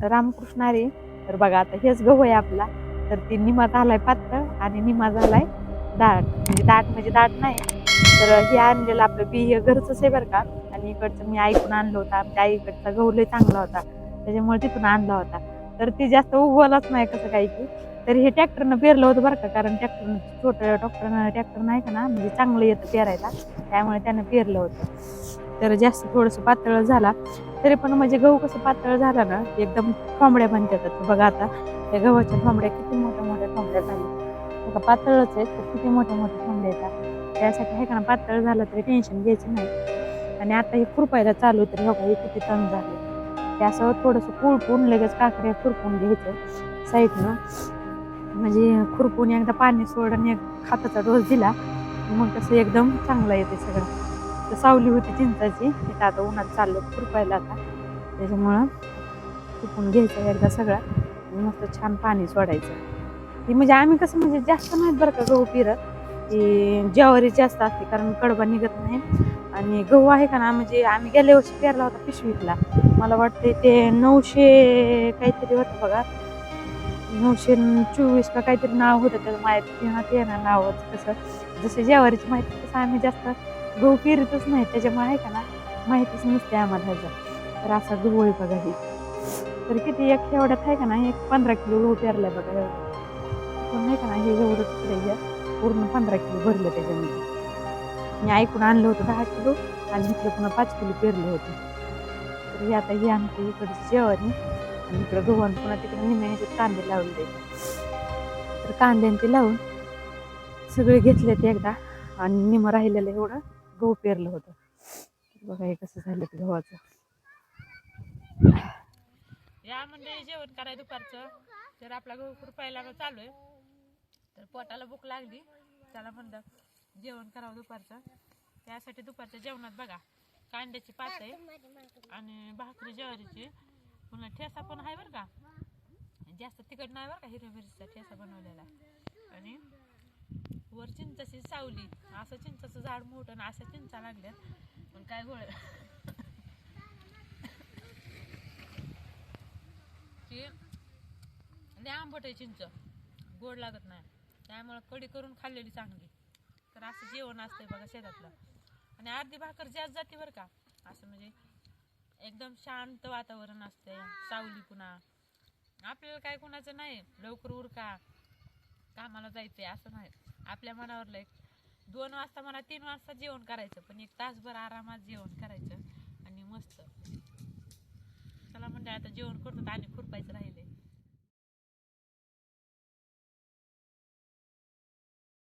रामकृष्ण हरी. तर बघा आता हेच गहू आहे आपला. तर ती निमा झालाय पातळ आणि निमा झालाय दाट. म्हणजे दाट नाही. तर हे आणलेलं आपलं बी हे घरचंच आहे बरं का. आणि इकडचं मी ऐकून आणलं होतं. आमच्या आईकडचा गहू लय चांगला होता, त्याच्यामुळे तिथून आणला होता. तर ती जास्त उगवलाच नाही कसं काही की. तर हे ट्रॅक्टरनं पेरलं होतं बरं का, कारण ट्रॅक्टरनं छोटं ट्रॅक्टर नाही का ना, म्हणजे चांगलं येतं पेरायला, त्यामुळे त्यानं पेरलं होतं. तर जास्त थोडंसं पातळ झाला तरी पण म्हणजे गहू कसं पातळ झाला ना एकदम ठोंबड्या बनतात. बघा आता त्या गव्हाच्या ठोंबड्या किती मोठ्या मोठ्या ठोंबड्या झाल्या. बघा पातळच आहेत तर किती मोठ्या मोठ्या ठोंबड्या येतात. त्यासाठी हे का ना पातळ झालं तरी टेन्शन घ्यायचं नाही. आणि आता हे खुरपायला चालू तरी बघा हे किती टन झाले. ते असं थोडंसं कुळपून लगेच काकड्या खुरपून घ्यायचं साईडनं. म्हणजे खुरपून एकदा पाणी सोडून एक खताचा डोस दिला मग कसं एकदम चांगलं येते सगळं. तर सावली होती चिंचाची, तिथं आता उन्हात चाललो खुरपायला आता, त्याच्यामुळं खुरपून घ्यायचं एकदा सगळं आणि मस्त छान पाणी सोडायचं. ती म्हणजे आम्ही कसं म्हणजे जास्त नाहीत बरं का गहू पेरत, ती ज्वारी जास्त असते कारण कडबा निघत नाही. आणि गहू आहे का ना, म्हणजे आम्ही गेल्या वर्षी पेरला होता पिशवीतला, मला वाटते ते 900 काहीतरी होतं बघा, 924 का काहीतरी नाव होतं त्याचं, माहिती ते ना नावच कसं, जसं ज्वारीची माहिती तसं आम्ही जास्त गहू पेरतच नाही, त्याच्यामुळे आहे का ना माहितीच नसते आम्हाला ह्याचं. तर असा गहू आहे बघा ही. तर किती एक एवढ्यात आहे का ना, एक 15 किलो गहू पेरलाय बघा एवढं. पण नाही का ना हे एवढं तिकडे पूर्ण 15 किलो भरलं त्याच्यामध्ये. मी ऐकून आणलं होतं 10 किलो आणि इकडे पुन्हा 5 किलो पेरलं होतं. तर हे आता हे आमच्या इकडची ज्वारी आणि इकडं गहू आणि पुन्हा तिकडे निम्या ह्याच्यात कांदे लावले. तर कांद्यांचे लावून सगळे घेतले ते एकदा आणि निम राहिलेलं एवढं गहू पेरलं होतं. बघा हे कसं झालं ते गव्हाचं. या म्हणजे जेवण करायचं दुपारचं. तर आपला गहू खुरपायला चालू आहे. तर पोटाला भूक लागली, त्याला म्हणलं जेवण करावं दुपारचं. त्यासाठी दुपारच्या जेवणात बघा कांद्याची पात आहे आणि भाकरी ज्वारीची, पुन्हा ठेसा पण आहे बरं का, जास्त तिखट नाही बरं का, हिरव्या मिरचीचा ठेसा बनवलेला. आणि वर चिंचाची सावली, असं चिंचाचं झाड मोठं ना, असं चिंचा लागल्यात पण काय गोळ लय आंबट आहे चिंच, गोड लागत नाही, त्यामुळे कढी करून खाल्लेली चांगली. तर असं जेवण असतंय बघा शेतातलं. आणि अर्धी भाकर जास्त जाते बरं का, असं म्हणजे एकदम शांत वातावरण असते, सावली. पुन्हा आपल्याला काय कोणाचं नाही लवकर उरका कामाला जायचंय असं नाही, आपल्या मनावरलं एक 2 वाजता म्हणा 3 वाजता जेवण करायचं, पण 1 तासभर आरामात जेवण करायचं आणि मस्त. चला म्हणजे आता जेवण